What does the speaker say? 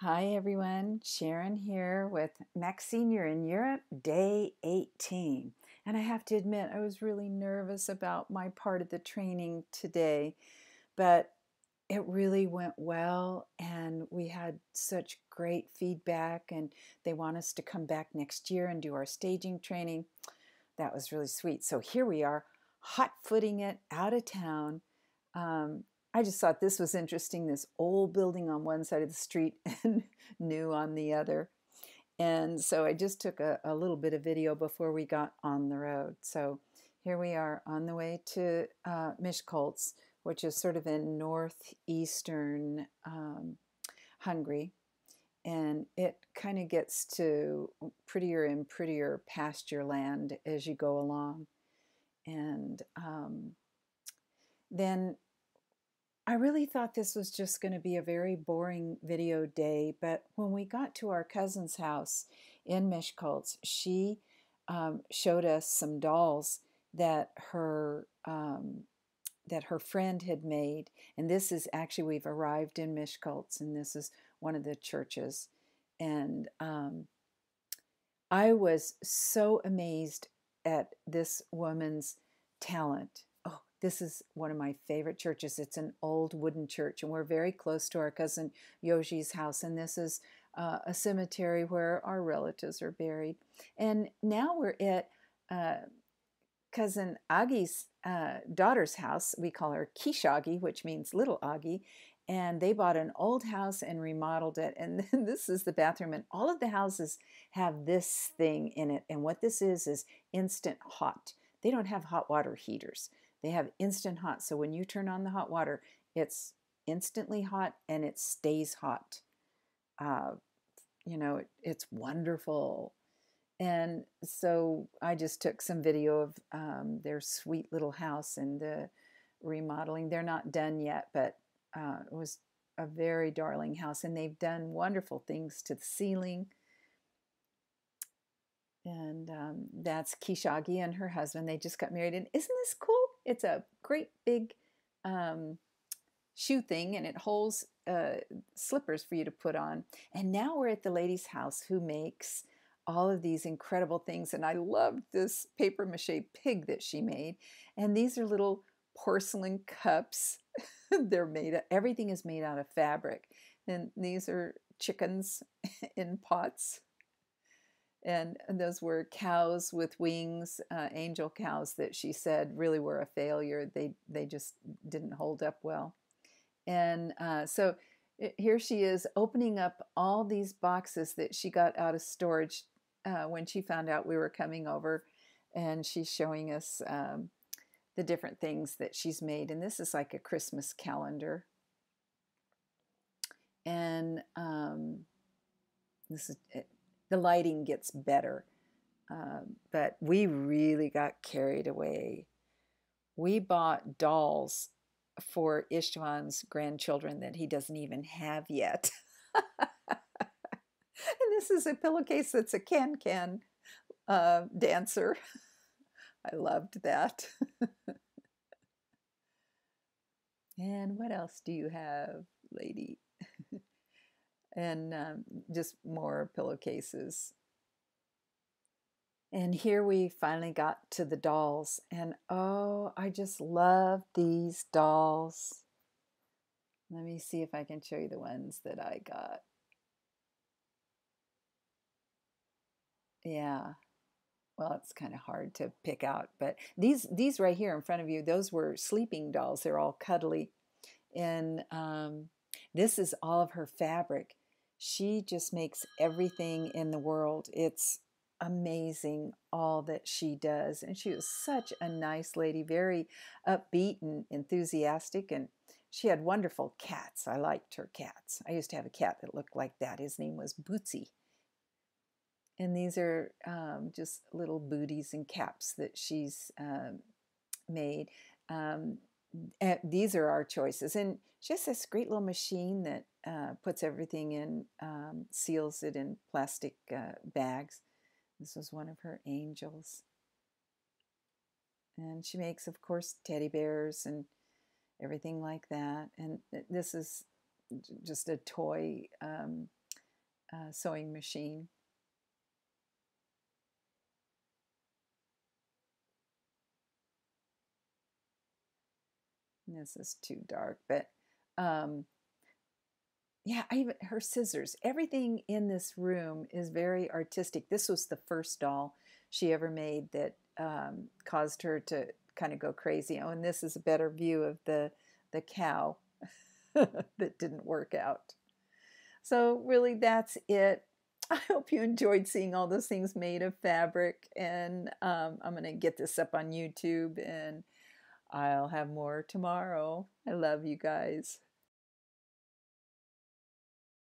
Hi everyone, Sharon here with Maxine. You're in Europe, day 18. And I have to admit, I was really nervous about my part of the training today, but it really went well and we had such great feedback, and they want us to come back next year and do our staging training. That was really sweet. So here we are, hot footing it out of town. Um, I just thought this was interesting, this old building on one side of the street and new on the other. And so I just took a little bit of video before we got on the road. So here we are on the way to Miskolc, which is sort of in northeastern Hungary. And it kind of gets to prettier and prettier pasture land as you go along. And then I really thought this was just going to be a very boring video day, but when we got to our cousin's house in Miskolc, she showed us some dolls that her friend had made. And this is actually, we've arrived in Miskolc, and this is one of the churches. And I was so amazed at this woman's talent. Oh, this is one of my favorite churches. It's an old wooden church, and we're very close to our cousin Yoji's house. And this is a cemetery where our relatives are buried. And now we're at cousin Agi's daughter's house. We call her Kishagi, which means little Agi. And they bought an old house and remodeled it. And then this is the bathroom. And all of the houses have this thing in it. And what this is instant hot. They don't have hot water heaters. They have instant hot. So when you turn on the hot water, it's instantly hot and it stays hot. Uh, it's wonderful. And so I just took some video of their sweet little house and the remodeling. They're not done yet, but it was a very darling house. And they've done wonderful things to the ceiling. And that's Kishagi and her husband. They just got married. And isn't this cool? It's a great big shoe thing, and it holds slippers for you to put on. And now we're at the lady's house who makes all of these incredible things. And I loved this paper mache pig that she made. And these are little porcelain cups. They're everything is made out of fabric. And these are chickens in pots. And those were cows with wings, angel cows that she said really were a failure. They just didn't hold up well. And so here she is opening up all these boxes that she got out of storage when she found out we were coming over. And she's showing us the different things that she's made. And this is like a Christmas calendar. And this is the lighting gets better. But we really got carried away. We bought dolls for Istvan's grandchildren that he doesn't even have yet. And this is a pillowcase that's a can-can dancer. I loved that. And what else do you have, lady? And just more pillowcases. And here we finally got to the dolls. And oh, I just love these dolls. Let me see if I can show you the ones that I got. Yeah. Well, it's kind of hard to pick out, but these right here in front of you, those were sleeping dolls. They're all cuddly. And this is all of her fabric. She just makes everything in the world. It's amazing all that she does. And she was such a nice lady, very upbeat and enthusiastic. And she had wonderful cats. I liked her cats. I used to have a cat that looked like that. His name was Bootsy. And these are just little booties and caps that she's made. These are our choices. And she has this great little machine that puts everything in, seals it in plastic bags. This was one of her angels. And she makes, of course, teddy bears and everything like that. And this is just a toy sewing machine. This is too dark, but um, yeah, even her scissors, everything in this room is very artistic. This was the first doll she ever made that caused her to kind of go crazy. Oh, and this is a better view of the cow that didn't work out. So really, that's it. I hope you enjoyed seeing all those things made of fabric, and I'm going to get this up on YouTube, and I'll have more tomorrow. I love you guys.